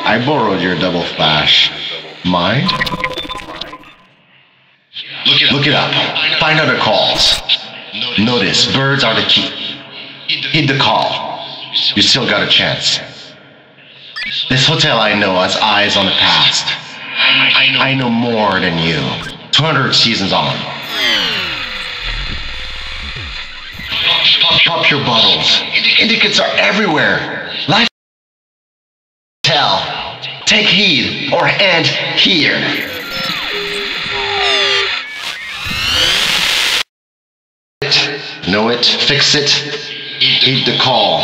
I borrowed your double flash. Mine? Look it up. Find other calls. Notice, birds are the key. Heed the call. You still got a chance. This hotel I know has eyes on the past. I know more than you. 200 seasons on. Pop your bottles. Indicates are everywhere. Life. Tell. Take heed or end here. Know it, fix it, heed the call.